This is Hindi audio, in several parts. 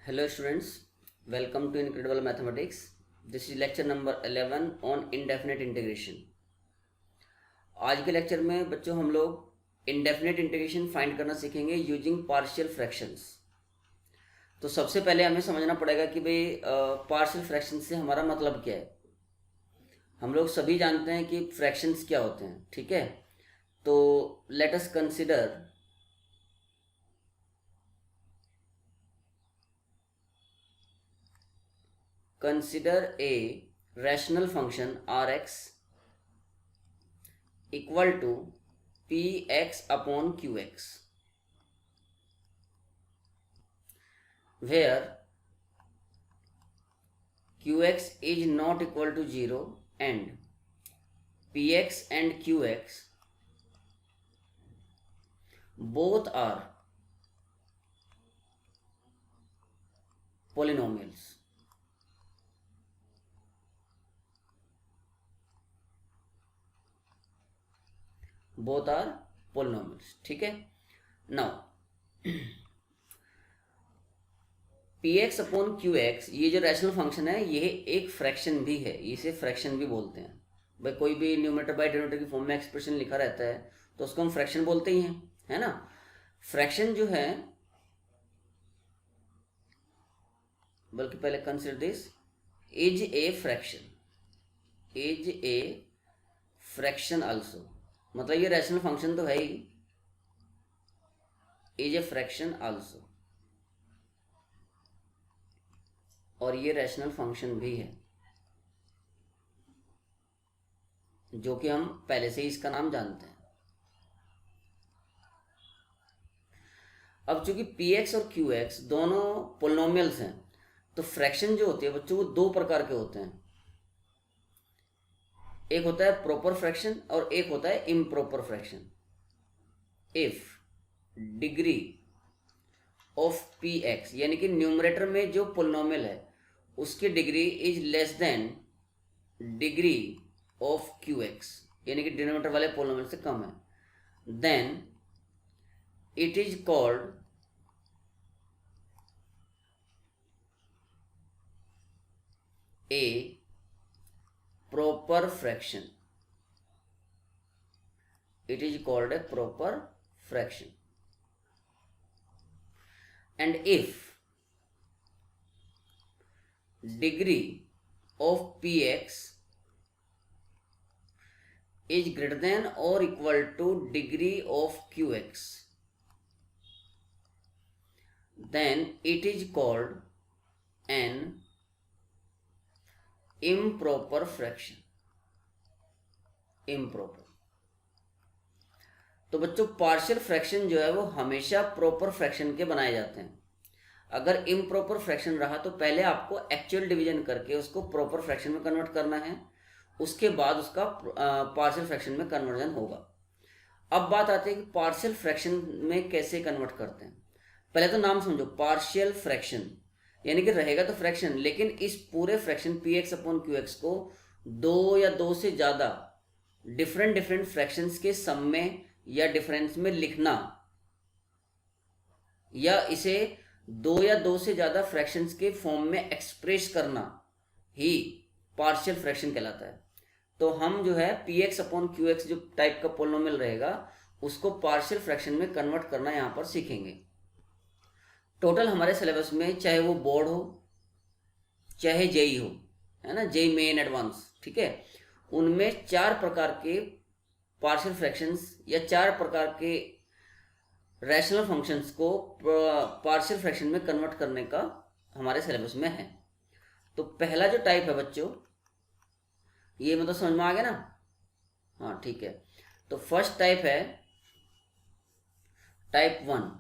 Hello students, welcome to Incredible Mathematics. This is lecture number 11 on indefinite integration. आज के लेक्चर में बच्चों हम लोग indefinite integration फाइंड करना सीखेंगे यूजिंग पार्शियल फ्रैक्शंस। तो सबसे पहले हमें समझना पड़ेगा कि भाई पार्शियल फ्रैक्शन से हमारा मतलब क्या है। हम लोग सभी जानते हैं कि फ्रैक्शंस क्या होते हैं, ठीक है। तो let us consider a rational function Rx equal to Px upon Qx, where Qx is not equal to 0 and Px and Qx both are polynomials. Both are polynomials, ठीक है। Now P X upon Q X, ये जो रैशनल फंक्शन है ये एक फ्रैक्शन भी है, इसे फ्रैक्शन भी बोलते हैं। भाई कोई भी न्यूमरेटर बाय डिनोमिनेटर की फॉर्म में एक्सप्रेशन लिखा रहता है तो उसको हम फ्रैक्शन बोलते ही हैं, है ना। फ्रैक्शन जो है, बल्कि पहले consider this is a fraction, is a fraction also, मतलब ये रैशनल फंक्शन तो है ही, इज ए फ्रैक्शन आल्सो, और ये रैशनल फंक्शन भी है, जो कि हम पहले से ही इसका नाम जानते हैं। अब चूंकि पी एक्स और क्यू एक्स दोनों पोलिनोमियल्स हैं, तो फ्रैक्शन जो होती है बच्चों वो दो प्रकार के होते हैं। एक होता है प्रॉपर फ्रैक्शन और एक होता है improper fraction. If degree of P X, यानी कि न्यूमरेटर में जो पोलिनोमियल है उसकी degree is less than degree of Q X, यानी कि डिनोमिनेटर वाले पोलिनोमियल से कम है, then it is called a proper fraction. It is called a proper fraction. And if degree of px is greater than or equal to degree of qx, then it is called an improper fraction. Improper, तो बच्चों पार्शियल फ्रैक्शन जो है वो हमेशा प्रॉपर फ्रैक्शन के बनाए जाते हैं। अगर इम्प्रॉपर फ्रैक्शन रहा तो पहले आपको एक्चुअल डिवीजन करके उसको प्रॉपर फ्रैक्शन में कन्वर्ट करना है, उसके बाद उसका पार्शियल फ्रैक्शन में कन्वर्जन होगा। अब बात आती है कि पार्शियल फ्रैक्शन में कैसे कन्वर्ट करते हैं। पहले तो नाम समझो, पार्शियल फ्रैक्शन यानी कि रहेगा तो फ्रैक्शन, लेकिन इस पूरे fraction P X upon Q x को दो या दो से ज़्यादा डिफरेंट फ्रैक्शंस के सम में या डिफरेंस में लिखना, या इसे दो या दो से ज़्यादा फ्रैक्शंस के फॉर्म में एक्सप्रेस करना ही पार्शियल फ्रैक्शन कहलाता है। तो हम जो है P X upon Q x जो टाइप का पोलिनोमियल रहेगा उसको पार्शियल फ्रैक्शन में कन्वर्ट करना यहाँ पर सीखेंगे। टोटल हमारे सिलेबस में चाहे वो बोर्ड हो चाहे जेई हो, है ना, जेई मेन एडवांस, ठीक है, उनमें चार प्रकार के पार्शियल फ्रैक्शंस या चार प्रकार के रैशनल फंक्शंस को पार्शियल फ्रैक्शन में कन्वर्ट करने का हमारे सिलेबस में है। तो पहला जो टाइप है बच्चों, ये मतलब समझ में आ गया ना, हाँ ठीक है। तो फर्स्ट टाइप है टाइप 1।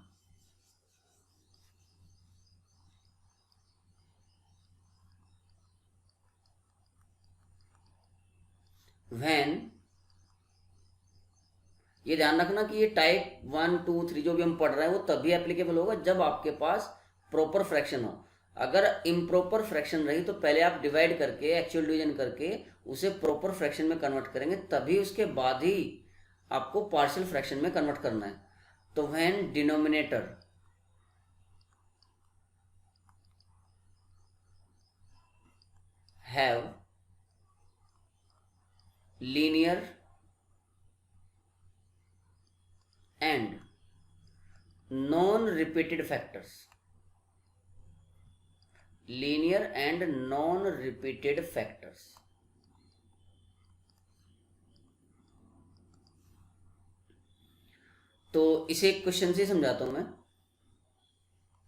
व्हेन, ये ध्यान रखना कि ये टाइप 1 2 3 जो भी हम पढ़ रहे हैं वो तभी एप्लीकेबल होगा जब आपके पास प्रॉपर फ्रैक्शन हो। अगर इम्प्रॉपर फ्रैक्शन रही तो पहले आप डिवाइड करके एक्चुअल डिवीजन करके उसे प्रॉपर फ्रैक्शन में कन्वर्ट करेंगे, तभी उसके बाद ही आपको पार्शियल फ्रैक्शन में कन्वर्ट करना है। तो when denominator have linear and non repeated factors, linear and non repeated factors. तो इसे एक क्वेश्चन से समझाता हूं मैं,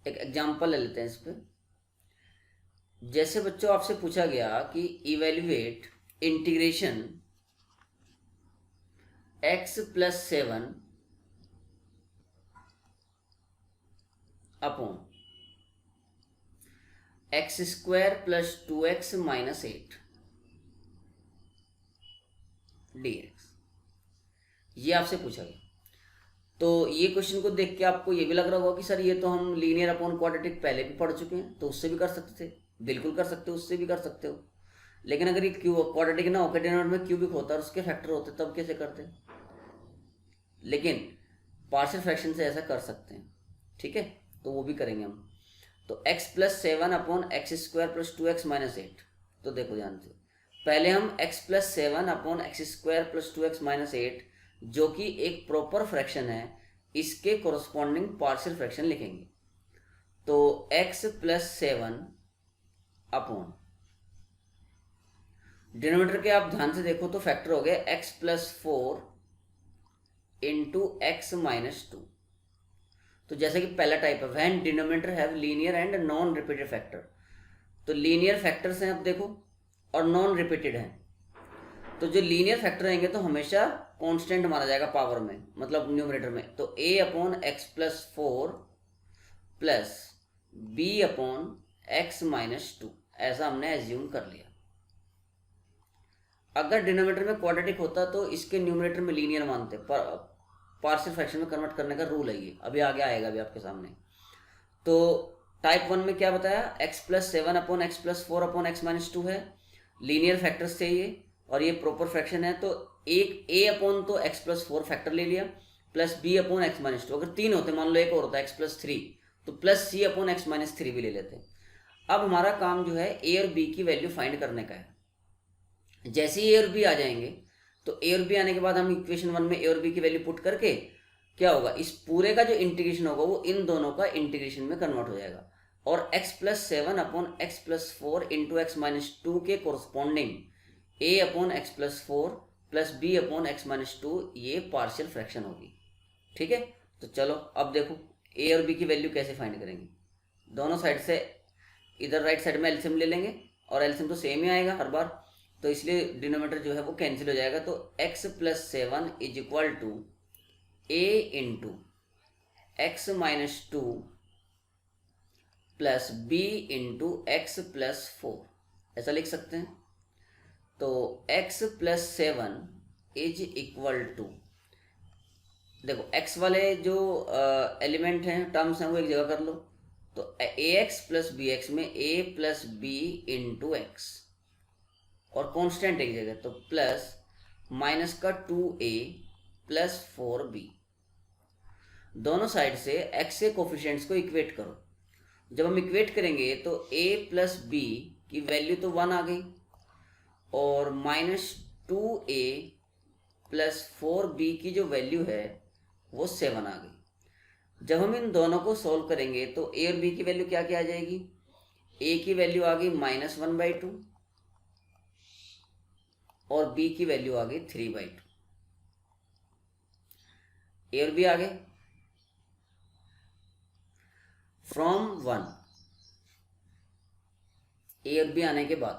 एक एग्जांपल ले लेते हैं इस पे। जैसे बच्चों आपसे पूछा गया कि evaluate integration x+7 upon x² + 2x - 8 dx, ये आपसे पूछा गया। तो ये क्वेश्चन को देख के आपको ये भी लग रहा होगा कि सर ये तो हम लीनियर अपॉन क्वाड्रेटिक पहले भी पढ़ चुके हैं, तो उससे भी कर सकते थे। बिल्कुल कर सकते हो, उससे भी कर सकते हो। लेकिन अगर ये क्वाड्रेटिक ना होकर डिनोमिनेटर में क्यूबिक होता और उसके फैक्टर होते तब कैसे करते? लेकिन पार्शियल फ्रैक्शन से ऐसा कर सकते हैं, ठीक है, तो वो भी करेंगे हम। तो x+7 अपॉन x² + 2x - 8। तो देखो ध्यान से, पहले हम x+7 अपॉन x² + 2x - 8 जो कि एक प्रॉपर फ्रैक्शन है, इसके कोरस्पॉन्डिंग पार्शियल फ्रैक्शन लिखेंगे। तो x+7 अपॉन डिनोमिनेटर के आप ध्यान से देखो तो फैक्टर हो गए x+4 × x - 2। तो जैसे कि पहला टाइप है when denominator have linear and non repeated factor. तो लीनियर फैक्टर्स हैं अब देखो, और नॉन रिपीटेड हैं। तो जो लीनियर फैक्टर रहेंगे तो हमेशा कांस्टेंट माना जाएगा पावर में, मतलब न्यूमरेटर में। तो a/x+4 प्लस b/x - 2 ऐसा हमने एज्यूम कर लिया। अगर डिनोमिनेटर में क्वाड्रेटिक होता तो इसके न्यूमरेटर में लीनियर मानते, पर पार्शियल फ्रैक्शन में कन्वर्ट करने का रूल है ये, अभी आगे आएगा अभी आपके सामने। तो टाइप 1 में क्या बताया, x+7 upon x+4 upon x - 2 है, लीनियर फैक्टर्स थे ये, और ये प्रॉपर फ्रैक्शन है। तो एक a अपॉन तो x+4 फैक्टर ले लिया, प्लस b अपॉन x - 2। अगर 3 होते, मान लो एक और होता x+3, तो प्लस c अपॉन x - 3 भी ले लेते। अब हमारा काम जो है a और b की वैल्यू फाइंड करने का है। जैसे ही a और b आ जाएंगे, तो a और b आने के बाद हम इक्वेशन 1 में a और b की वैल्यू पुट करके क्या होगा, इस पूरे का जो इंटीग्रेशन होगा वो इन दोनों का इंटीग्रेशन में कन्वर्ट हो जाएगा। और x+7 अपॉन x+4 × x - 2 के कोरस्पॉन्डिंग a/x+4 प्लस b/x - 2 ये पार्शियल फ्रैक्शन होगी, ठीक है। तो चलो अब देखो a और b की वैल्यू कैसे फाइंड करेंगे। दोनों साइड से इधर राइट साइड में एलसीएम ले लेंगे, और एलसीएम तो सेम ही आएगा हर बार, तो इसलिए डिनोमिनेटर जो है वो कैंसिल हो जाएगा। तो x+7 = a × x - 2 plus b × x+4 ऐसा लिख सकते हैं। तो x+7 = देखो x वाले जो एलिमेंट हैं, टर्म्स हैं, वो एक जगह कर लो। तो ax + bx में a + b × x, और कांस्टेंट एक जगह, तो प्लस माइनस का 2a + 4b। दोनों साइड से x के कोफिशिएंट्स को इक्वेट करो। जब हम इक्वेट करेंगे तो a + b की वैल्यू तो 1 आ गई, और -2a + 4b की जो वैल्यू है वो 7 आ गई। जब हम इन दोनों को सोल्व करेंगे तो a और b की वैल्यू क्या क्या आ जाएगी, a की वैल्यू आ गई -1/2 और b की वैल्यू आ गई 3/2। a और b आ गए। फ्रॉम 1 a और b आने के बाद,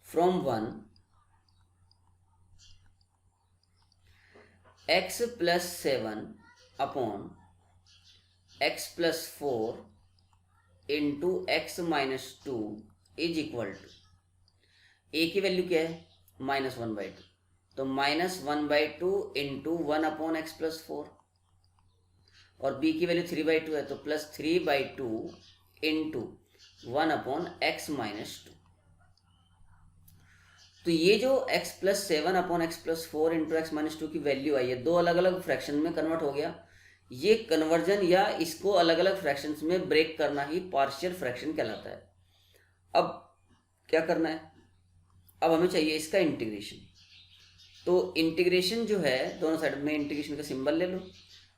from 1 x+7 upon x+4 × x - 2 = a की वैल्यू क्या है, -1/2। तो -1/2 × 1/x+4, और b की वैल्यू 3/2 है, तो प्लस 3/2 × 1/x - 2। तो ये जो x+7 अपॉन x+4 × x - 2 की वैल्यू आई है, दो अलग अलग फ्रैक्शन में कन्वर्ट हो गया। ये कन्वर्जन या इसको अलग अलग फ्रैक्शंस में ब्रेक करना ही पार्शियल फ्रैक्शन कहलाता है। अब क्या करना है, अब हमें चाहिए इसका इंटीग्रेशन। तो इंटीग्रेशन जो है, दोनों साइड में इंटीग्रेशन का सिंबल ले लो।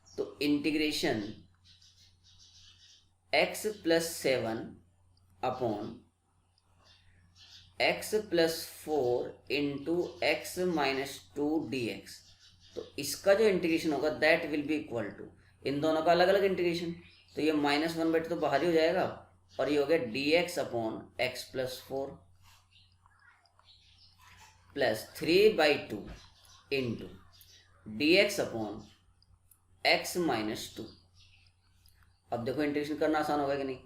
तो integration x plus 7 upon x plus 4 into x minus 2 dx। तो इसका जो इंटीग्रेशन होगा that will be equal to, इन दोनों का अलग अलग इंटीग्रेशन, तो ये -1/2 तो बाहर ही हो जाएगा, और ये हो गया dx upon x plus 4 plus 3/2 into dx upon x minus 2। अब देखो इंटीग्रेशन करना आसान होगा कि नहीं।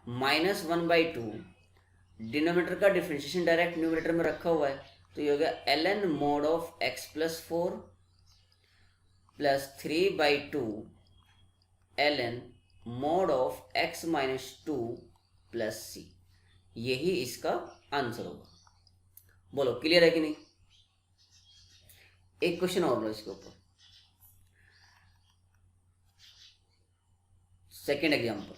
-1/2 डिनोमिनेटर का डिफरेंशिएशन डायरेक्ट न्यूमरेटर में रखा हुआ है, तो ये हो गया ln mod of x plus 4 plus 3/2 ln mod of x minus 2 plus c। यही इसका आंसर होगा। बोलो क्लियर है कि नहीं। एक क्वेश्चन और लो इसके ऊपर, second example.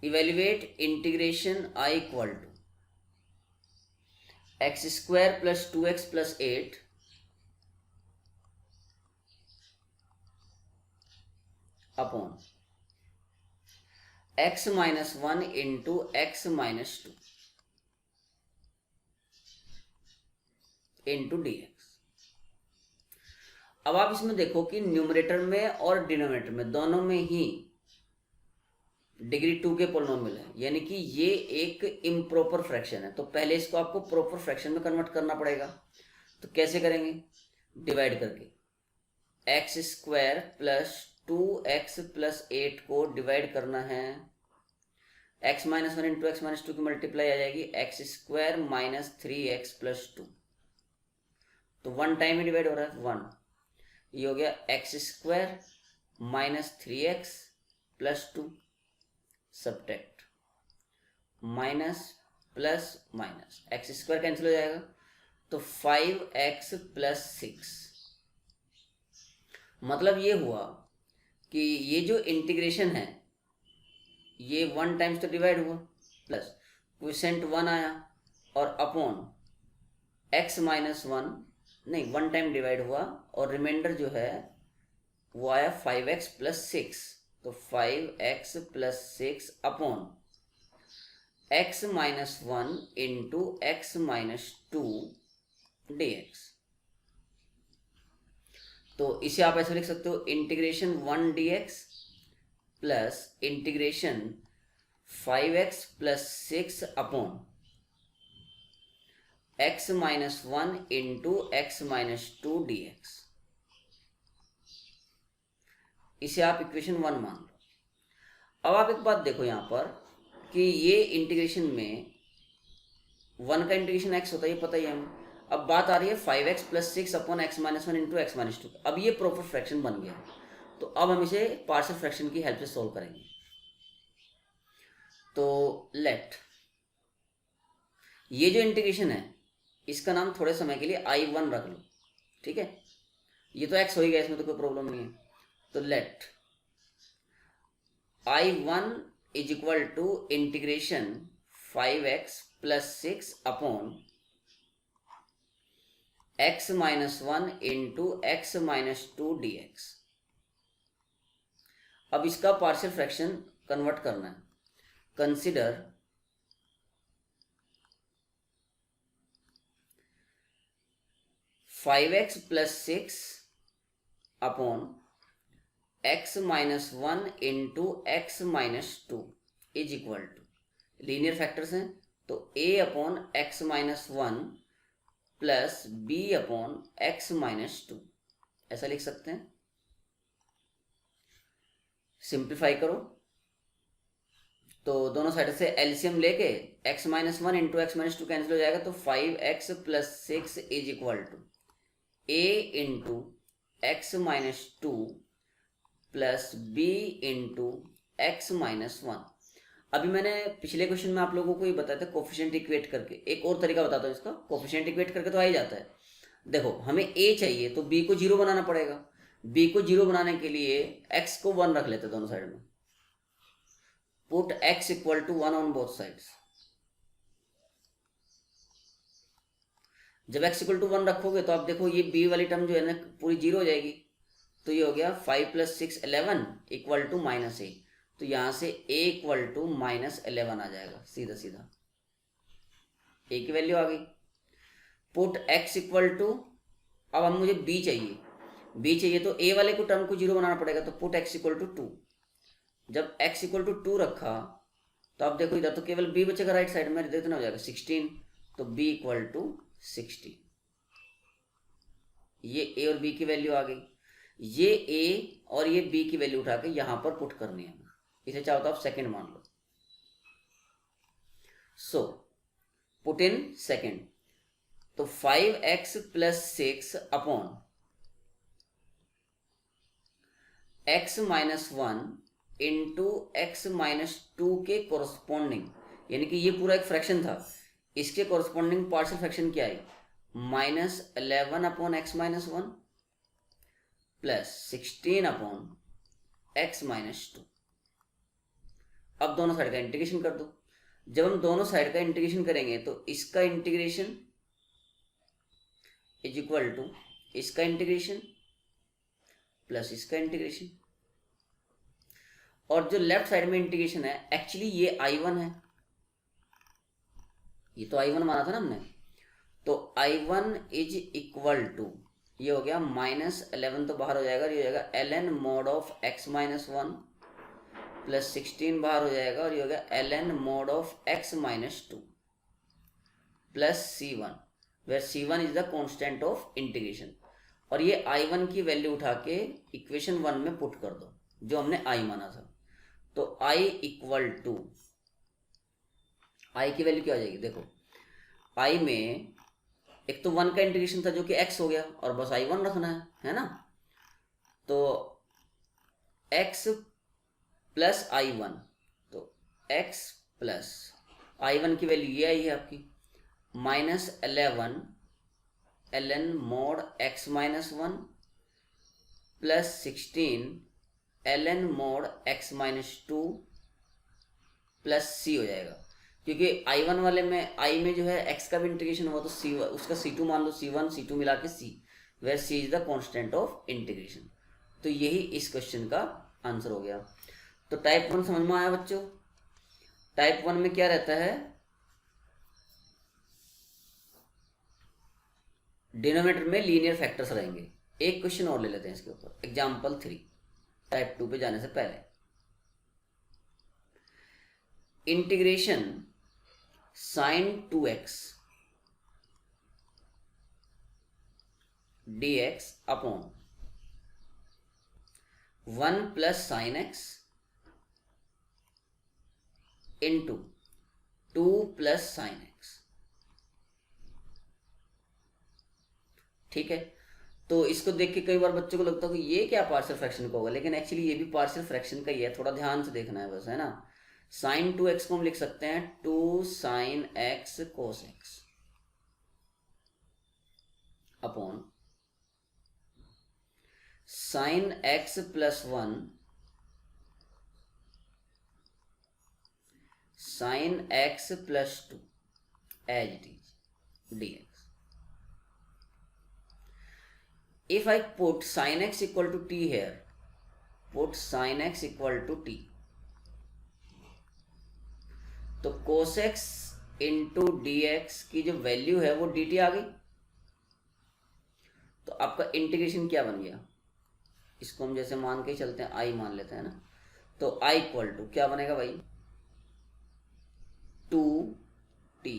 Evaluate integration I equal to X square plus 2x plus 8 upon x minus 1 into x minus 2 into dx। अब आप इसमें देखो कि न्यूमरेटर में और डिनोमिनेटर में दोनों में ही डिग्री 2 के पोलिनोमियल है, यानी कि ये एक इम्प्रॉपर फ्रैक्शन है। तो पहले इसको आपको प्रॉपर फ्रैक्शन में कन्वर्ट करना पड़ेगा। तो कैसे करेंगे, डिवाइड करके x square plus 2x plus 8 को डिवाइड करना है, x minus 1 into x minus 2 की मल्टीप्लाई आ जाएगी x square minus 3x plus 2। तो 1 टाइम में डिवाइड हो रहा है 1, ये हो गया x square minus 3x plus 2 subtract minus plus minus, x square cancel हो जाएगा, तो 5x प्लस 6। मतलब ये हुआ कि ये जो इंटीग्रेशन है ये 1 टाइम्स तो डिवाइड हुआ, प्लस क्वोशिएंट 1 आया, और अपॉन x माइनस 1 नहीं 1 टाइम डिवाइड हुआ, और रिमाइंडर जो है वो आया 5x प्लस 6। तो 5x plus 6 upon x minus 1 into x minus 2 dx। तो इसे आप ऐसे लिख सकते हो, integration 1 dx plus integration 5x plus 6 upon x minus 1 into x minus 2 dx। इसे आप इक्वेशन 1 मान लो। अब आप एक बात देखो यहाँ पर कि ये इंटीग्रेशन में 1 का इंटीग्रेशन x होता है, ये पता ही है हमें। अब बात आ रही है 5x plus 6 upon x minus 1 into x minus 2। अब ये प्रॉपर फ्रैक्शन बन गया, तो अब हम इसे पार्शियल फ्रैक्शन की हेल्प से सोल्व करेंगे। तो लेट ये जो इंटीग्रेशन है इसका नाम थोड़े समय के लिए I1 रख लो, ठीक है। ये तो x हो ही गया, इसमें तो कोई प्रॉब्लम नहीं है। तो let I1 is equal to integration 5x plus 6 upon x minus 1 into x minus 2 dx। अब इसका पार्शियल फ्रैक्शन कन्वर्ट करना है। Consider 5x plus 6 upon x minus 1 into x minus 2 is equal to, linear factors हैं, तो a upon x minus 1 plus b upon x minus 2, ऐसा लिख सकते हैं। सिंप्लीफाई करो तो दोनों साइड से एलसीएम लेके x minus 1 into x minus 2 cancel हो जाएगा, तो 5x plus 6 is equal to a into x minus 2 plus b into x minus 1। अभी मैंने पिछले क्वेश्चन में आप लोगों को ये बताया था कोफिशिएंट इक्वेट करके। एक और तरीका बताता हूँ इसका, कोफिशिएंट इक्वेट करके तो आ ही जाता है। देखो हमें a चाहिए तो b को 0 बनाना पड़ेगा। b को 0 बनाने के लिए x को 1 रख लेते दोनों साइड में, put x equal to 1 on both sides. जब x इक्वल टू 1 रखोगे तो आप देखो ये b वाली टर्म जो है ना पूरी जीरो हो जाएगी। तो ये हो गया 5 + 6 11 इक्वल टू -a। तो यहां से a इक्वल टू -11 आ जाएगा, सीधा सीधा a की वैल्यू आ गई। पुट x इक्वल टू, अब मुझे b चाहिए तो a वाले को टर्म को जीरो बनाना पड़ेगा। तो पुट x इक्वल टू 2। जब x इक्वल टू 2 रखा तो आप देखो इधर तो केवल b बचेगा राइट साइड में, इधर कितना हो जाएगा 16। तो b इक्वल टू 60। ये a और b की वैल्यू आ गई। ये a और ये b की वैल्यू उठा के यहां पर पुट करनी है। इसे चाहो तो आप सेकंड मान लो। So put in second. तो 5x + 6 upon x - 1 into x - 2 के कोरस्पॉन्डिंग, यानी कि ये पूरा एक फ्रैक्शन था, इसके कोरस्पॉन्डिंग पार्शियल फ्रैक्शन क्या है, -11 upon x - 1 plus 16 upon x - 2। अब दोनों साइड का इंटीग्रेशन कर दो। जब हम दोनों साइड का इंटीग्रेशन करेंगे तो इसका इंटीग्रेशन इज इक्वल टू इसका इंटीग्रेशन प्लस इसका इंटीग्रेशन। और जो लेफ्ट साइड में इंटीग्रेशन है एक्चुअली ये I1 है, ये तो I1 माना था ना हमने। तो I1 इज इक्वल टू, ये हो गया -11 तो बाहर हो जाएगा, ये हो जाएगा ln mod of x - 1 plus 16 बाहर हो जाएगा और ये हो गया ln mod of x - 2 plus C1 where C1 is the constant of integration. और ये I1 की वैल्यू उठा के इक्वेशन 1 में पुट कर दो जो हमने I माना था। तो I इक्वल टू, I की वैल्यू क्या हो जाएगी, देखो I में एक तो 1 का इंटीग्रेशन था जो कि x हो गया और बस I1 रखना है ना। तो x प्लस I1, तो x प्लस I1 की वैल्यू ये आई है आपकी -11 ln mod x - 1 plus 16 ln mod x - 2 plus c हो जाएगा। क्योंकि I1 वाले में I में जो है x का भी इंटीग्रेशन हुआ तो c उसका C2 मान लो, C1 C2 मिला के c, where c is the constant of integration. तो यही इस क्वेश्चन का आंसर हो गया। तो टाइप 1 समझ में आया बच्चों। टाइप 1 में क्या रहता है, डिनोमिनेटर में लीनियर फैक्टर्स रहेंगे। एक क्वेश्चन और ले लेते हैं इसके ऊपर, एग्जाम्पल 3 टाइप 2 पे जाने से पहले। Integration sin 2x dx upon 1 plus sin x into 2 plus sin x। ठीक है, तो इसको देख के कई बार बच्चों को लगता है कि ये क्या पार्शियल फ्रैक्शन का होगा, लेकिन एक्चुअली ये भी पार्शियल फ्रैक्शन का ही है, थोड़ा ध्यान से देखना है बस, है ना। sin 2x को हम लिख सकते हैं 2 sin x cos x upon sin x plus 1 sin x plus 2 as it is dx। If I put sin x equal to t here, put sin x equal to t, तो cos x इंटू dx की जो वैल्यू है वो dt आ गई। तो आपका इंटीग्रेशन क्या बन गया, इसको हम जैसे मान के चलते हैं I मान लेते हैं ना। तो I इक्वल टू क्या बनेगा भाई, 2t,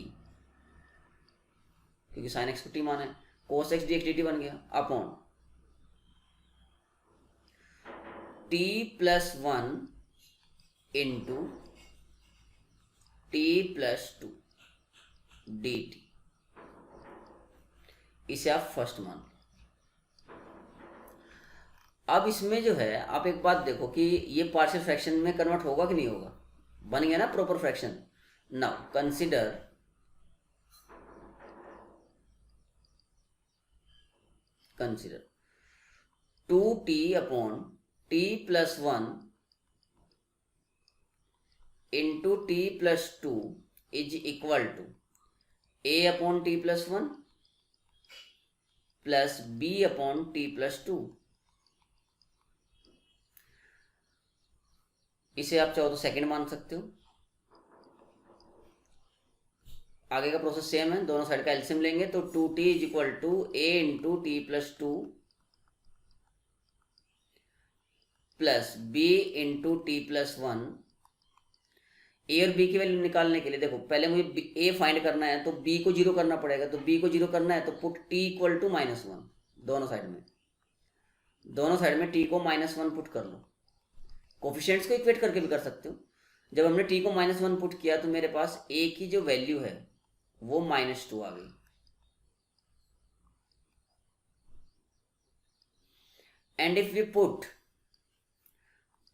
क्योंकि sin x को t माना है, cos x dx dt बन गया upon t plus 1 into t plus 2 dt। इसे आप फर्स्ट मान लो। अब इसमें जो है आप एक बात देखो कि ये पार्शियल फ्रैक्शन में कन्वर्ट होगा कि नहीं होगा, बन गया ना proper fraction. Now consider 2t upon t plus 1 into T plus two is equal to A upon T plus one plus B upon T plus two. इसे आप चाहो तो सेकंड मान सकते हो। आगे का प्रोसेस सेम है, दोनों साइड का एलसीएम लेंगे तो 2t is equal to a into T plus two plus b into T plus one. A और बी की वैल्यू निकालने के लिए देखो पहले मुझे ए फाइंड करना है तो बी को जीरो करना पड़ेगा, तो बी को जीरो करना है तो put T equal to minus one. दोनों साइड में टी को माइनस वन पुट कर लो। कोफिशिएंट्स को इक्वेट करके भी कर सकते हो। जब हमने टी को माइनस वन पुट किया तो मेरे पास ए की जो वैल्यू है वो माइनस टू आ गई। And if we put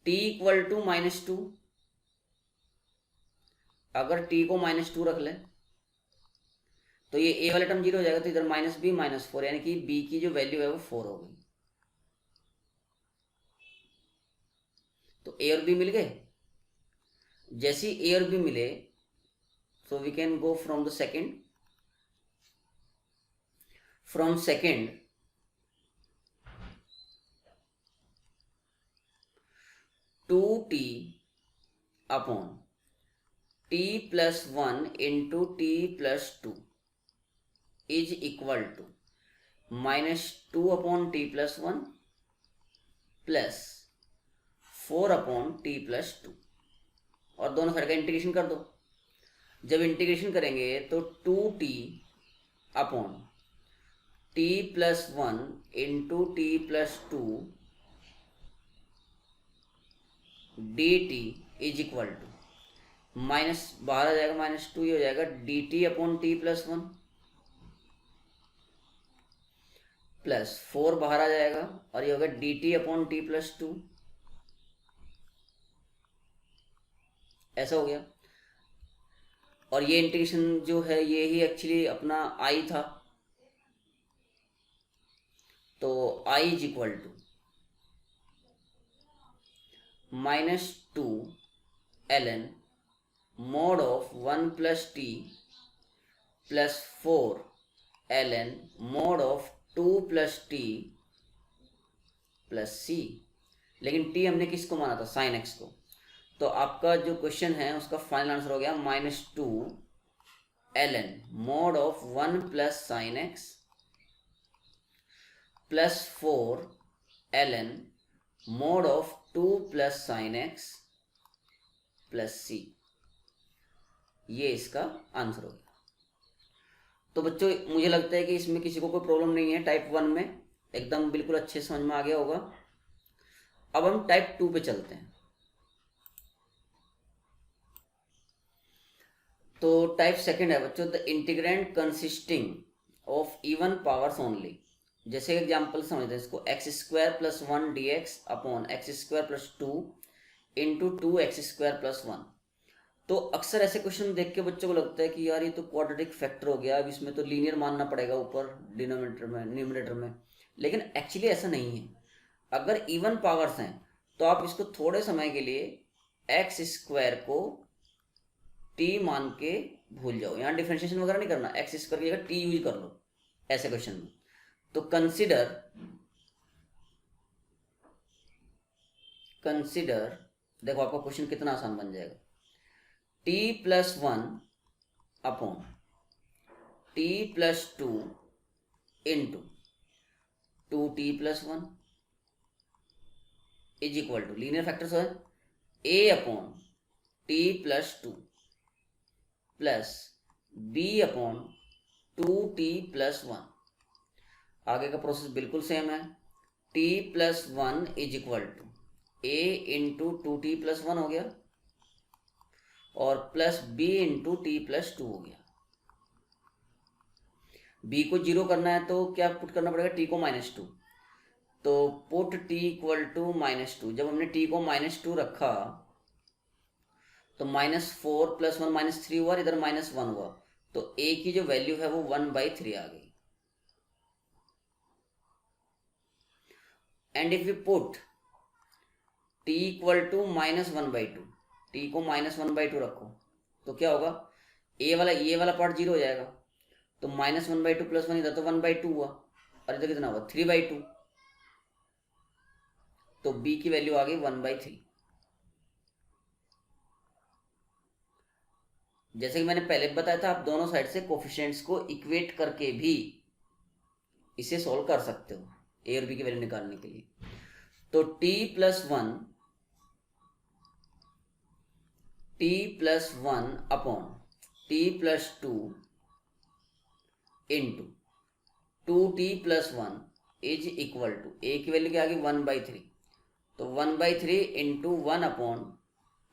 T equal to minus two, अगर टी को माइनस टू रख लें तो ये ए वाला टर्म जीरो हो जाएगा, तो इधर माइनस बी माइनस फोर, यानी कि बी की जो वैल्यू है वो फोर हो गई। तो ए और बी मिल गए। जैसे ही ए और बी मिले so we can go from the second, from second 2t upon t plus 1 into t plus 2 is equal to minus 2 upon t plus 1 plus 4 upon t plus 2। और दोनों साइड का इंटीग्रेशन कर दो। जब इंटीग्रेशन करेंगे तो 2t upon T plus one into T plus two D T is equal to minus बाहर आ जाएगा, माइनस टू, ये हो जाएगा D T upon T plus one plus four बाहर आ जाएगा और ये होगा D T upon T plus two. ऐसा हो गया। और ये इंटीग्रेशन जो है ये ही एक्चुअली अपना आई था, तो I is equal to minus two l n mod of one plus t plus four l n mod of two plus t plus c. लेकिन टी हमने किसको माना था? साइन एक्स को। तो आपका जो क्वेश्चन है उसका फाइनल आंसर हो गया minus two l n mod of one plus sine x plus four l n mod of two plus sine x plus c. ये इसका आंसर हो गया। तो बच्चों मुझे लगता है कि इसमें किसी को कोई प्रॉब्लम नहीं है। टाइप वन में एकदम बिल्कुल अच्छे समझ में आ गया होगा। अब हम टाइप टू पे चलते हैं। तो टाइप सेकंड है बच्चों the integrand consisting of even powers only. जैसे एग्जाम्पल समझते हैं इसको, x square plus one D x upon x square plus two into to X square plus one. तो अक्सर ऐसे क्वेश्चन देख के बच्चों को लगता है कि यार ये तो क्वाड्रेटिक फैक्टर हो गया, अब इसमें तो लीनियर मानना पड़ेगा ऊपर डिनोमिनेटर में न्यूमरेटर में। लेकिन एक्चुअली ऐसा नहीं है। अगर इवन पावर्स हैं तो आप इसको थोड़े समय के लिए एक्स स्क्वायर को टी मान के भूल जाओ। यहाँ डिफरेंशिएशन वगैरह नहीं करना, एक्स स्क्वायर की जगह टी यूज कर लो ऐसे क्वेश्चन में। तो कंसिडर देखो आपका क्वेश्चन कितना आसान बन जाएगा। T plus one upon T plus two into two t plus one is equal to linear factors है a upon T plus two plus B upon two t plus one. आगे का प्रोसेस बिल्कुल सेम है। T plus one is equal to a into two t plus one हो गया और plus b into T plus two हो गया। बी को जीरो करना है तो क्या पुट करना पड़ेगा? टी को माइनस टू। तो put T equal to minus two. जब हमने टी को माइनस टू रखा तो minus four plus one minus three हुआ, इधर माइनस वन हुआ, तो ए की जो वैल्यू है वो वन बाई थ्री आ गई। And if we put t equal to minus one by two, T को -1/2 रखो तो क्या होगा, ये वाला पार्ट 0 हो जाएगा, तो -1/2 + 1 इधर तो 1/2 हुआ, और इधर कितना हुआ 3/2, तो b की वैल्यू आ गई 1/3। जैसे कि मैंने पहले बताया था, आप दोनों साइड से कोफिशिएंट्स को इक्वेट करके भी इसे सॉल्व कर सकते हो ए और बी की वैल्यू निकालने के लिए। तो t + 1 upon t + 2 into 2t + 1 is equal to, a की वैल्यू क्या आ गई 1/3, तो 1/3 into 1 upon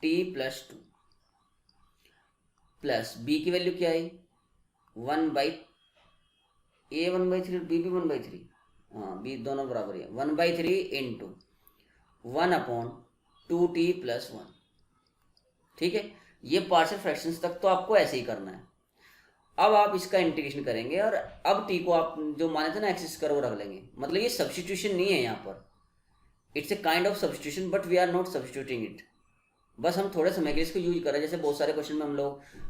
t + 2 plus b की वैल्यू क्या आई 1/3 बी भी 1/3, हाँ बी दोनों बराबर है, 1/3 इंटू 1 अपॉन 2t + 1। ठीक है, ये पार्शियल फ्रैक्शंस तक तो आपको ऐसे ही करना है। अब आप इसका इंटीग्रेशन करेंगे और अब टी को आप जो माने थे ना एक्सिस कर वो रख लेंगे, मतलब ये सब्स्टिट्यूशन नहीं है यहाँ पर, it's a kind of substitution but we are not substituting it, बस हम थोड़े समय के लिए इसको यूज कर रहे हैं। जैसे बहुत सारे क्वेश्चन में हम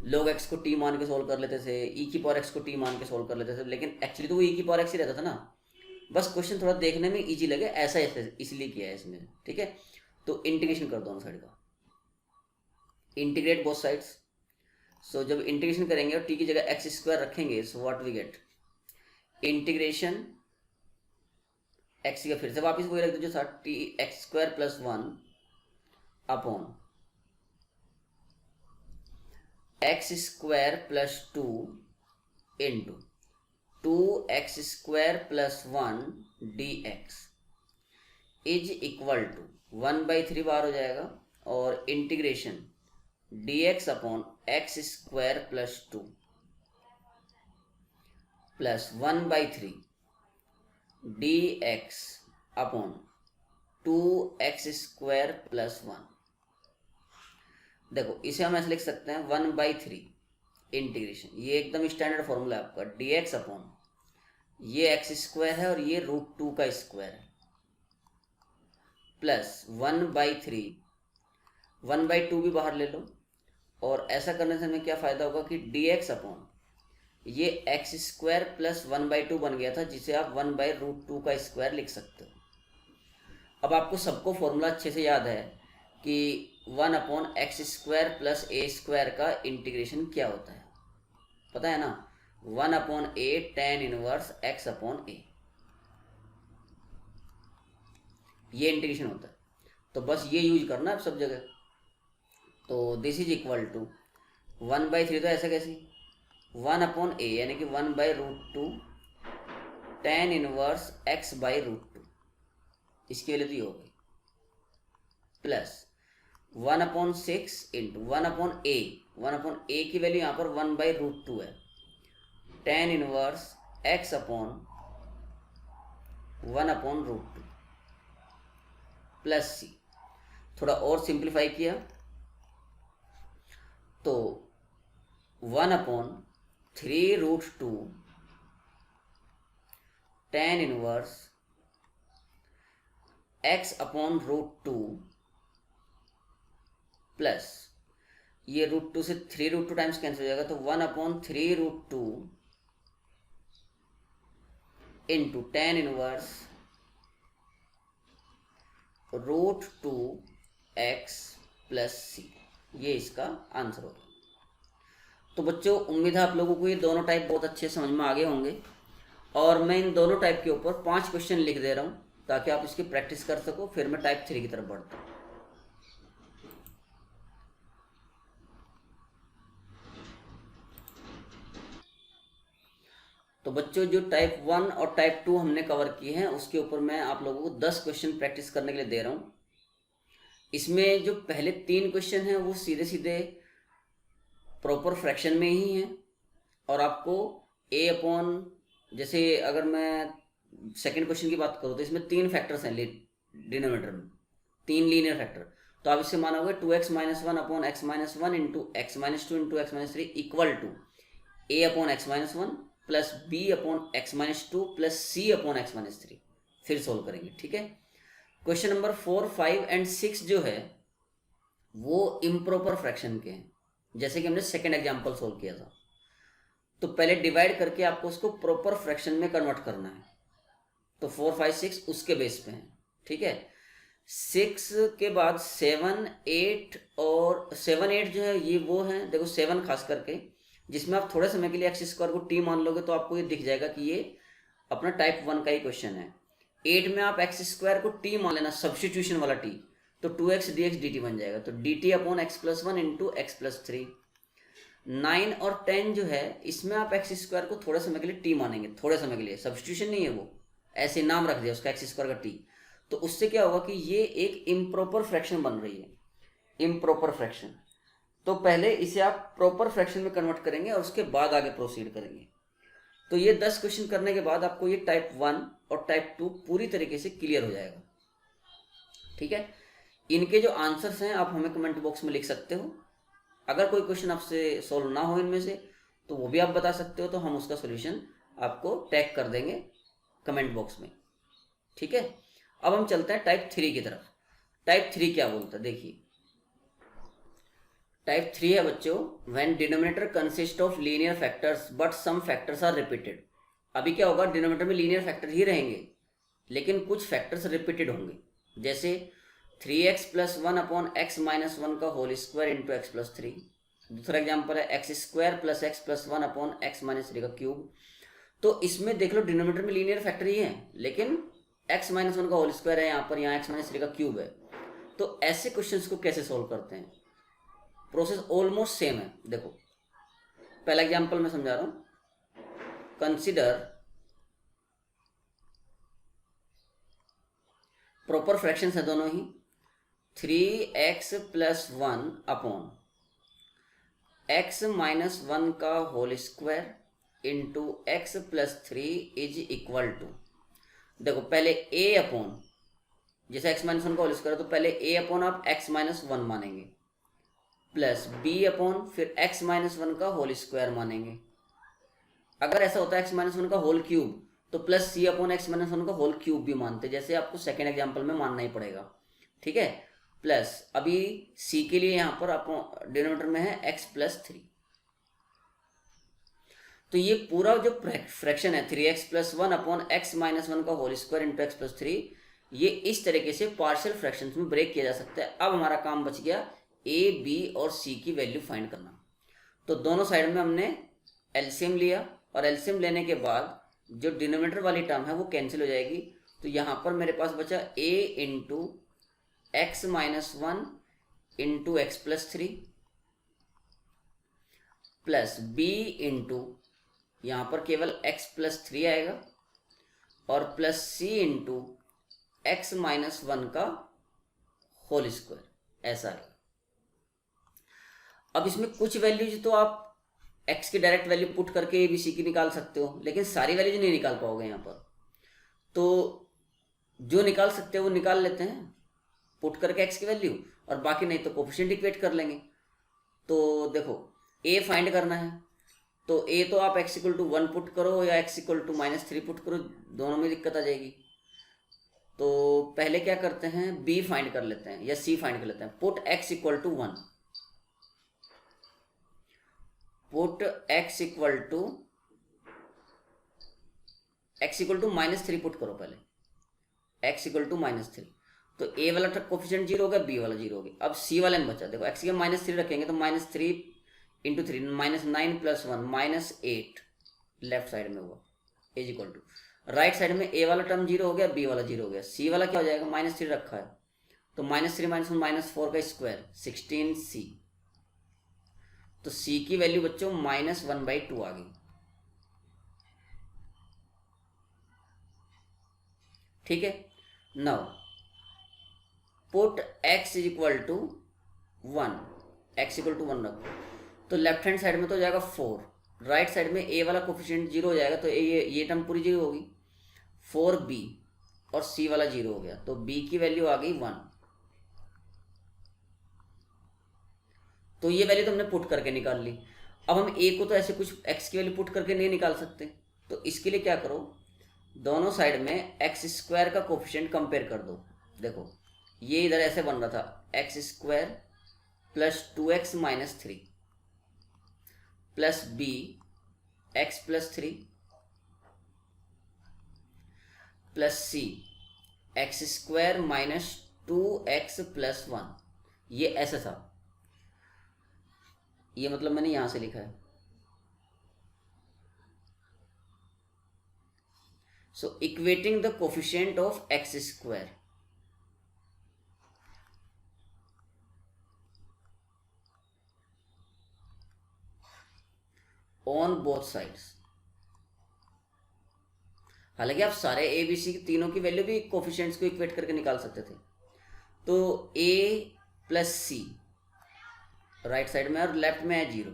लोग एक्स को टी मान के सोल्व कर लेते थे, ई की पावर एक्स को टी मान के सोल्व कर लेते थे, लेकिन एक्चुअली तो वो ई की पावर एक्स ही रहता था ना, बस क्वेश्चन थोड़ा देखने में इजी लगे ऐसा इसलिए किया है इसमें। ठीक है, तो इंटीग्रेशन कर दोनों साइड का, इंटीग्रेट बोथ साइड्स। सो जब इंटीग्रेशन करेंगे और टी की जगह x² रखेंगे, so what we get integration X का फिर से वापस वही रख दो जो था x² + 1 upon x² + 2 into 2x² + 1 dx is equal to 1/3 बार हो जाएगा और integration dx upon x² + 2 plus 1/3 dx upon 2x² + 1। देखो इसे हम ऐसे लिख सकते हैं 1/3 इंटीग्रेशन, ये एकदम स्टैंडर्ड फॉर्मूला है आपका, dx अपॉन ये x² है और ये √2 का स्क्वायर है, प्लस 1/3 1/2 भी बाहर ले लो, और ऐसा करने से हमें क्या फ़ायदा होगा कि dx अपॉन ये x² + 1/2 बन गया था, जिसे आप 1/√2 का स्क्वायर लिख सकते हो। अब आपको सबको फॉर्मूला अच्छे से याद है कि 1/x² + a² का इंटीग्रेशन क्या होता है, पता है ना, 1/a tan 1 x/a, ये इंटीग्रेशन होता है। तो बस ये यूज करना है सब जगह। तो दिस इज इक्वल टू 1/3, तो ऐसा कैसे 1/a यानी कि 1/√2 tan 1 x/√2, इसकी वैल्यू तो ये हो गई, प्लस 1/6 इंटू 1/a की वैल्यू यहाँ पर 1/√2 है, tan 1 x/1/√2 प्लस c। थोड़ा और सिंप्लीफाई किया तो 1/3√2 tan 1 x/√2 प्लस ये √2 से 3√2 टाइम्स कैंसिल हो जाएगा, तो 1/3√2 इंटू tan 1 √2x + c, ये इसका आंसर होगा। तो बच्चों उम्मीद है आप लोगों को ये दोनों टाइप बहुत अच्छे समझ में आ गए होंगे, और मैं इन दोनों टाइप के ऊपर 5 क्वेश्चन लिख दे रहा हूँ ताकि आप इसकी प्रैक्टिस कर सको, फिर मैं टाइप 3 की तरफ बढ़ता हूँ। तो बच्चों जो टाइप 1 और टाइप 2 हमने कवर किए हैं, उसके ऊपर मैं आप लोगों को 10 क्वेश्चन प्रैक्टिस करने के लिए दे रहा हूँ। इसमें जो पहले 3 क्वेश्चन हैं वो सीधे सीधे प्रॉपर फ्रैक्शन में ही हैं, और आपको जैसे अगर मैं सेकंड क्वेश्चन की बात करूँ तो इसमें 3 फैक्टर्स हैं डिनोमिनेटर में, 3 लीनियर फैक्टर, तो आप इससे मानोगे 2x - 1 upon x - 1 into x - 2 into x - 3 equal to a/x - 1 plus b/x - 2 plus c/x - 3। फिर सोल्व करेंगे, ठीक है। क्वेश्चन नंबर 4, 5 एंड 6 जो है वो इम्प्रॉपर फ्रैक्शन के हैं, जैसे कि हमने सेकेंड एग्जाम्पल सोल्व किया था। तो पहले डिवाइड करके आपको उसको प्रॉपर फ्रैक्शन में कन्वर्ट करना है। तो 4, 5, 6 उसके बेस पे हैं, ठीक है। 6 के बाद 7, 8 और 7, 8 जो है ये वो है, देखो 7 खास करके जिसमें आप थोड़े समय के लिए एक्स स्क्वायर को टी मान लोगे तो आपको ये दिख जाएगा कि ये अपना टाइप 1 का ही क्वेश्चन है। 8 में आप एक्स स्क्वायर को टी मान लेना, सब्स्टिट्यूशन वाला टी, तो 2x dx dt बन जाएगा, तो dt upon x plus 1 into x plus 3। 9 और 10 जो है इसमें आप एक्स स्क्वायर को थोड़े समय के लिए टी मानेंगे, थोड़े समय के लिए, सब्स्टिट्यूशन नहीं है वो, ऐसे नाम रख दिया उसका एक्स स्क्वायर का टी। तो उससे क्या होगा कि ये एक इम्प्रॉपर फ्रैक्शन बन रही है, इम्प्रॉपर फ्रैक्शन। तो पहले इसे आप प्रॉपर फ्रैक्शन में कन्वर्ट करेंगे और उसके बाद आगे प्रोसीड करेंगे। तो ये 10 क्वेश्चन करने के बाद आपको ये टाइप 1 और टाइप 2 पूरी तरीके से क्लियर हो जाएगा, ठीक है। इनके जो आंसर्स हैं आप हमें कमेंट बॉक्स में लिख सकते हो। अगर कोई क्वेश्चन आपसे सॉल्व ना हो इनमें से तो वो भी आप बता सकते हो, तो हम उसका सोल्यूशन आपको टैग कर देंगे कमेंट बॉक्स में, ठीक है। अब हम चलते हैं टाइप 3 की तरफ। टाइप 3 क्या बोलता है देखिए। टाइप 3 है बच्चों, when denominator consist of linear factors but some factors are repeated. अभी क्या होगा, डिनोमिनेटर में लीनियर फैक्टर ही रहेंगे लेकिन कुछ फैक्टर्स रिपीटेड होंगे, जैसे 3x plus 1 upon x minus 1 का whole square into x plus 3। दूसरा एग्जाम्पल है X square plus x plus 1 upon x minus 3 का क्यूब। तो इसमें देख लो डिनोमिनेटर में लीनियर फैक्टर ही है लेकिन एक्स माइनस 1 का होल स्क्वायर है यहाँ पर, यहाँ एक्स माइनस 3 का क्यूब है। तो ऐसे क्वेश्चंस को कैसे सोल्व करते हैं, प्रोसेस ऑलमोस्ट सेम है। देखो पहला एग्जाम्पल मैं समझा रहा हूँ, कंसिडर प्रॉपर फ्रैक्शंस है दोनों ही, 3x plus 1 upon x minus 1 का whole square into x plus 3 is equal to, देखो पहले a अपॉन, जैसे x माइनस 1 का होल स्क्वायर तो पहले a अपॉन आप x माइनस 1 मानेंगे, प्लस b अपॉन फिर x माइनस 1 का होल स्क्वायर मानेंगे। अगर ऐसा होता है x माइनस 1 का होल क्यूब तो plus c upon x minus 1 का होल क्यूब भी मानते, जैसे आपको सेकेंड एग्जाम्पल में मानना ही पड़ेगा, ठीक है। प्लस अभी c के लिए यहाँ पर आप डिनोमिनेटर में है x प्लस 3। तो ये पूरा जो फ्रैक्शन है 3x plus 1 upon x minus 1 का whole square into x plus 3, ये इस तरीके से पार्शियल फ्रैक्शंस में ब्रेक किया जा सकता है। अब हमारा काम बच गया a, b और c की वैल्यू फाइंड करना। तो दोनों साइड में हमने एलसीएम लिया और एलसीएम लेने के बाद जो डिनोमिनेटर वाली टर्म है वो कैंसिल हो जाएगी। तो यहाँ पर मेरे पास बचा a into x minus 1 into x plus 3 plus b into यहाँ पर केवल x प्लस 3 आएगा और plus c into x minus 1 का होल स्क्वायर, ऐसा है। अब इसमें कुछ वैल्यूज तो आप x की डायरेक्ट वैल्यू पुट करके a b c की निकाल सकते हो, लेकिन सारी वैल्यूज नहीं निकाल पाओगे यहाँ पर। तो जो निकाल सकते हो वो निकाल लेते हैं पुट करके x की वैल्यू, और बाकी नहीं तो कोफिशिएंट इक्वेट कर लेंगे। तो देखो a फाइंड करना है तो a तो आप x इक्वल टू 1 पुट करो या x इक्वल टू -3 पुट करो, दोनों में दिक्कत आ जाएगी। तो पहले क्या करते हैं, b फाइंड कर लेते हैं या c फाइंड कर लेते हैं। Put x equal to 1, put x equal to -3 put करो पहले, x इक्वल टू -3। तो a वाला कोफिशिएंट 0 हो गया, b वाला 0 हो गया। अब c वाले में बचा, देखो x के -3 रखेंगे तो -3 इंटू 3 -9 प्लस 1 -8 लेफ्ट साइड में हुआ is equal to, right side में a वाला टर्म 0 हो गया, b वाला 0 हो गया, c वाला क्या हो जाएगा, -3 रखा है तो -3 -1 -4 का स्क्वायर 16c। तो c की वैल्यू बच्चों -1/2 आ गई, ठीक है। Now put x is equal to 1, x equal to 1 रखो तो लेफ्ट हैंड साइड में तो हो जाएगा 4, राइट साइड में a वाला कोफिशिएंट 0 हो जाएगा तो ये टर्म पूरी 0 होगी, 4b और c वाला 0 हो गया तो b की वैल्यू आ गई 1। तो ये वैल्यू तो हमने पुट करके निकाल ली। अब हम a को तो ऐसे कुछ x की वैल्यू पुट करके नहीं निकाल सकते, तो इसके लिए क्या करो, दोनों साइड में एक्स स्क्वायर का कोफिशिएंट कंपेयर कर दो। देखो ये इधर ऐसे बन रहा था x square plus 2x minus 3 plus b x plus 3 plus c x square minus 2x plus 1। ये ऐसा था, ये मतलब मैंने यहां से लिखा है। So equating the coefficient of x square on both sides. हालांकि आप सारे ए बी सी तीनों की वैल्यू भी कोफिशिएंट्स को इक्वेट करके निकाल सकते थे। तो ए प्लस सी राइट साइड में और लेफ्ट में है 0,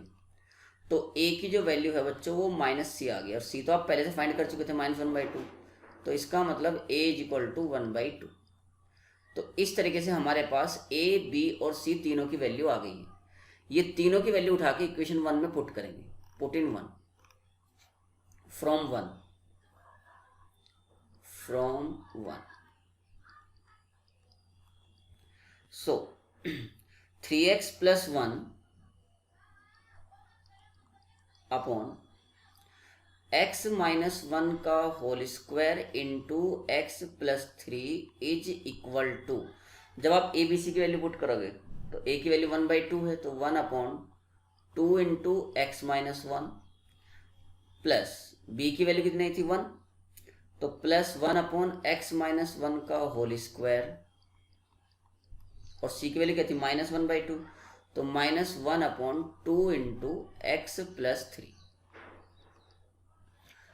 तो ए की जो वैल्यू है बच्चों वो माइनस सी आ गई, और सी तो आप पहले से फाइंड कर चुके थे -1/2। तो इसका मतलब ए इज इक्वल टू 1/2। तो इस तरीके से हमारे पास ए बी और सी तीनों की वैल्यू आ गई है। ये तीनों की वैल्यू उठा के इक्वेशन 1 में पुट करेंगे। Put in 1 from 1 so 3x plus 1 upon x minus 1 का whole square into x plus 3 is equal to, जब आप ए बी सी की वैल्यू पुट करोगे तो a की वैल्यू 1/2 है, तो 1/2 into x minus 1 plus b की वैल्यू कितनी थी 1, तो प्लस 1/x माइनस 1 का होल स्क्वायर, और c की वैल्यू क्या थी -1/2, तो -1/2 इंटू एक्स प्लस 3।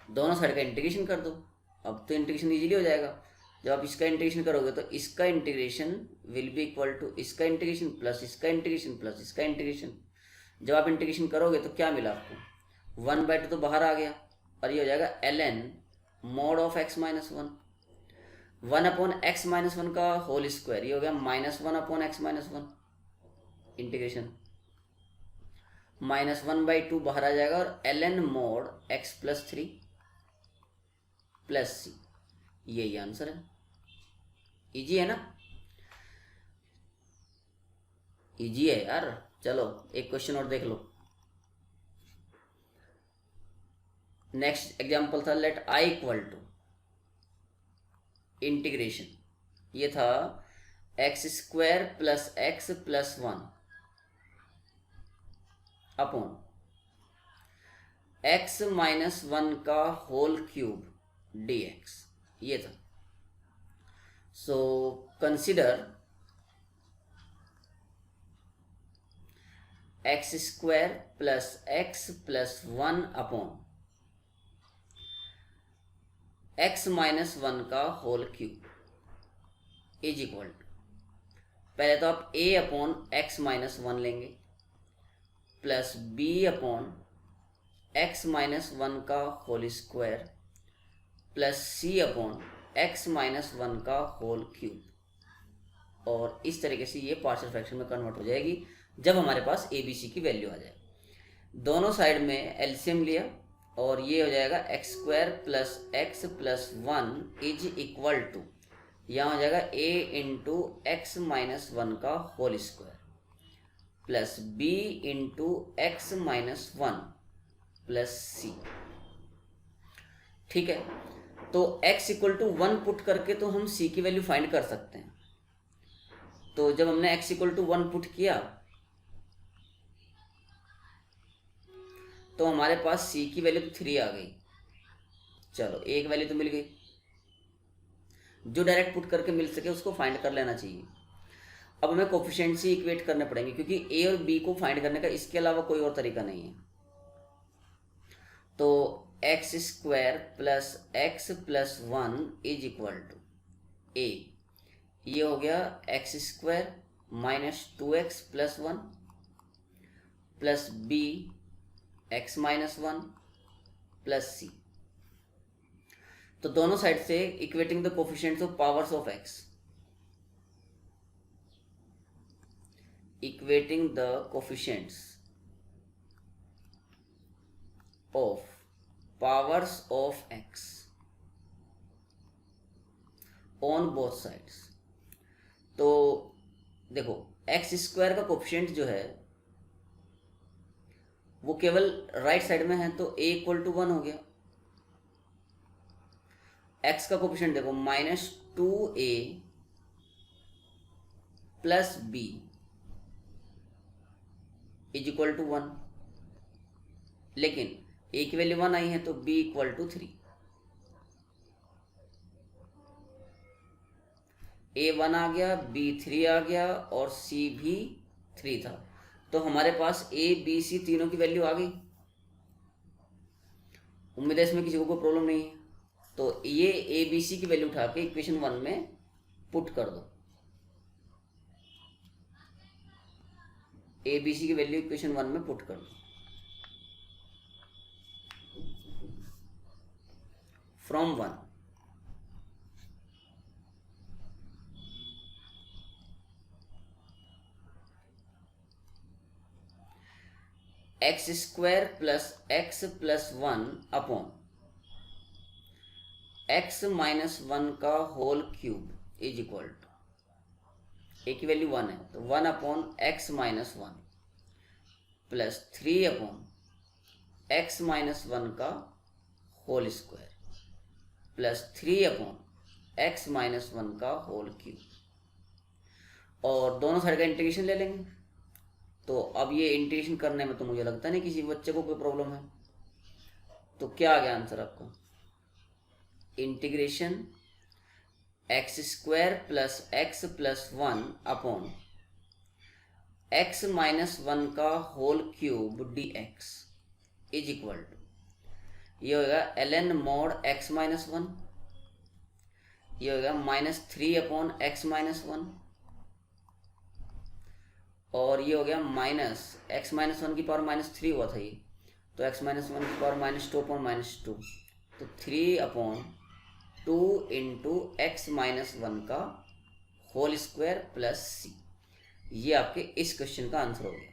दोनों साइड का इंटीग्रेशन कर दो। अब तो इंटीग्रेशन इजीली हो जाएगा। जब आप इसका इंटीग्रेशन करोगे तो इसका integration will be equal to इसका इंटीग्रेशन प्लस इसका इंटीग्रेशन प्लस इसका इंटीग्रेशन। जब आप इंटीग्रेशन करोगे तो क्या मिला आपको, 1/2 तो बाहर आ गया, और ये हो जाएगा ln mod of x minus 1, 1/x minus 1 का होल स्क्वायर, ये हो गया -1/x माइनस 1 इंटीग्रेशन, -1/2 बाहर आ जाएगा, और ln mod x plus 3 plus c. यही आंसर है। इजी है ना, इजी है यार। चलो एक क्वेश्चन और देख लो। नेक्स्ट एग्जांपल था let i equal to integration, ये था x square plus x plus 1 upon x minus 1 का होल क्यूब dx, ये था। So consider x square plus x plus 1 upon x minus 1 का whole cube is equal to, पहले तो आप a अपॉन एक्स माइनस 1 लेंगे plus b upon x minus 1 का whole square plus c upon x minus 1 का होल क्यूब, और इस तरीके से ये पार्शियल फ्रैक्शन में कन्वर्ट हो जाएगी जब हमारे पास ए बी सी की वैल्यू आ जाए। दोनों साइड में एलसीएम लिया और ये हो जाएगा x square plus x plus 1 is equal to, यहाँ हो जाएगा a इंटू एक्स माइनस 1 का whole square plus b into x minus 1 plus c। ठीक है, तो x इक्वल टू 1 पुट करके तो हम c की वैल्यू फाइंड कर सकते हैं। तो जब हमने x इक्वल टू 1 पुट किया तो हमारे पास c की वैल्यू तो 3 आ गई। चलो एक वैल्यू तो मिल गई, जो डायरेक्ट पुट करके मिल सके उसको फाइंड कर लेना चाहिए। अब हमें कोफिशिएंट्स इक्वेट करने पड़ेंगे क्योंकि a और b को फाइंड करने का इसके अलावा कोई और तरीका नहीं है। तो x square plus x plus 1 is equal to a, ये हो गया x square minus 2x plus 1 plus b x minus 1 plus c। तो दोनों साइड से equating the coefficients of powers of x, equating the coefficients of powers of x on both sides. तो देखो एक्स स्क्वायर का कोफिशिएंट जो है वो केवल राइट साइड में है, तो ए इक्वल टू 1 हो गया। एक्स का कोफिशिएंट देखो -2a plus b is equal to 1, लेकिन ए की वैल्यू 1 आई है तो बी इक्वल टू 3। ए 1 आ गया, बी 3 आ गया और सी भी 3 था, तो हमारे पास ए बी सी तीनों की वैल्यू आ गई। उम्मीद है इसमें किसी को कोई प्रॉब्लम नहीं है। तो ये ए बी सी की वैल्यू उठा के इक्वेशन 1 में पुट कर दो। ए बी सी की वैल्यू इक्वेशन 1 में पुट कर दो। From 1 x square plus x plus 1 upon x minus 1 का whole cube is equal to, a की वैल्यू 1 है तो 1 upon x minus 1 plus 3 upon x minus 1 का whole square plus 3 upon x minus 1 का होल क्यूब। और दोनों साइड का इंटीग्रेशन ले लेंगे। तो अब ये इंटीग्रेशन करने में तो मुझे लगता नहीं किसी बच्चे को कोई प्रॉब्लम है। तो क्या आ गया आंसर आपका? Integration x square plus x plus 1 upon x minus 1 का whole cube d x is equal to, ये होगा ln mod x माइनस 1, ये होगा -3 अपॉन एक्स माइनस 1, और ये हो गया माइनस एक्स माइनस 1 की पावर -3 हुआ था ये, तो x माइनस 1 की पावर -2 अपॉन -2, तो 3 अपॉन 2 इंटू एक्स माइनस 1 का होल स्क्वायर प्लस c। ये आपके इस क्वेश्चन का आंसर हो गया।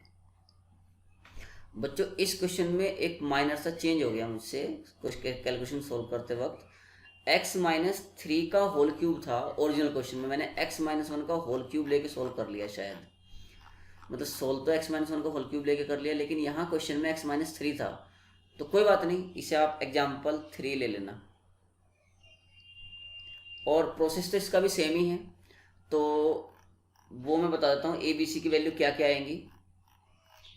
बच्चों इस क्वेश्चन में एक माइनर सा चेंज हो गया मुझसे कुछ कैलकुलेशन सोल्व करते वक्त। x माइनस 3 का होल क्यूब था ओरिजिनल क्वेश्चन में, मैंने x माइनस 1 का होल क्यूब लेके सोल्व कर लिया शायद, मतलब सोल्व तो x माइनस 1 का होल क्यूब लेके कर लिया, लेकिन यहाँ क्वेश्चन में x माइनस 3 था। तो कोई बात नहीं, इसे आप एग्जाम्पल 3 ले लेना, और प्रोसेस तो इसका भी सेम ही है। तो वो मैं बता देता हूँ ए बी सी की वैल्यू क्या क्या आएंगी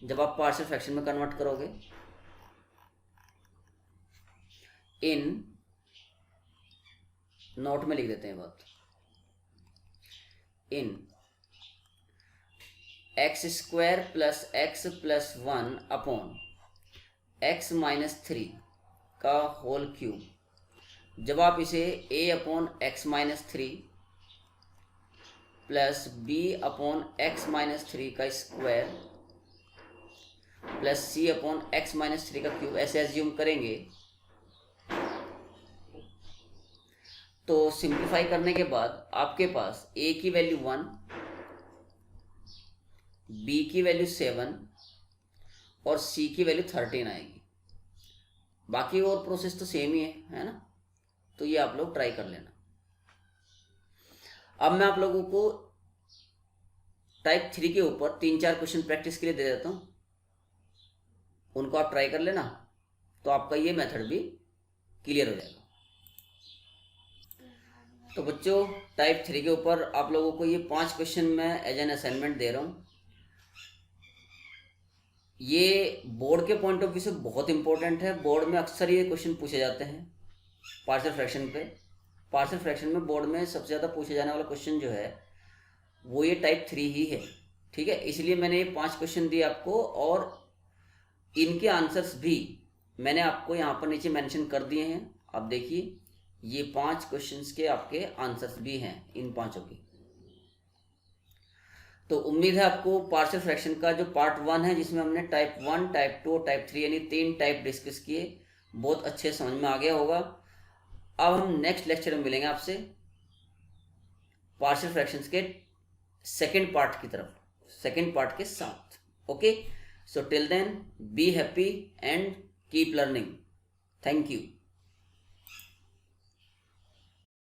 जब आप पार्शियल फ्रैक्शन में कन्वर्ट करोगे। इन नोट में लिख देते हैं बात, इन x square plus x plus 1 upon x minus 3 का होल क्यूब, जब आप इसे a upon x minus 3 plus b upon x minus 3 का square plus c upon x minus 3 का क्यूब ऐसे एज्यूम करेंगे, तो सिंप्लीफाई करने के बाद आपके पास a की वैल्यू 1, b की वैल्यू 7 और c की वैल्यू 13 आएगी। बाकी और प्रोसेस तो सेम ही है ना। तो ये आप लोग ट्राई कर लेना। अब मैं आप लोगों को टाइप 3 के ऊपर 3-4 क्वेश्चन प्रैक्टिस के लिए दे देता हूँ, उनको आप ट्राई कर लेना, तो आपका ये मेथड भी क्लियर हो जाएगा। तो बच्चों टाइप 3 के ऊपर आप लोगों को ये 5 क्वेश्चन मैं एज एन असाइनमेंट दे रहा हूँ। ये बोर्ड के पॉइंट ऑफ व्यू से बहुत इंपॉर्टेंट है। बोर्ड में अक्सर ये क्वेश्चन पूछे जाते हैं पार्शियल फ्रैक्शन पे। पार्शियल फ्रैक्शन में बोर्ड में सबसे ज़्यादा पूछे जाने वाला क्वेश्चन जो है वो ये टाइप 3 ही है, ठीक है। इसलिए मैंने ये 5 क्वेश्चन दिए आपको, और इनके आंसर्स भी मैंने आपको यहाँ पर नीचे मेंशन कर दिए हैं। आप देखिए ये 5 क्वेश्चंस के आपके आंसर्स भी हैं इन 5 की। तो उम्मीद है आपको पार्शियल फ्रैक्शन का जो पार्ट 1 है, जिसमें हमने टाइप 1, टाइप 2 और टाइप 3 यानी 3 टाइप डिस्कस किए, बहुत अच्छे समझ में आ गया होगा। अब हम नेक्स्ट लेक्चर में मिलेंगे आपसे पार्शियल फ्रैक्शंस के सेकंड पार्ट की तरफ, सेकंड पार्ट के साथ। Okay, so till then be happy and keep learning. Thank you.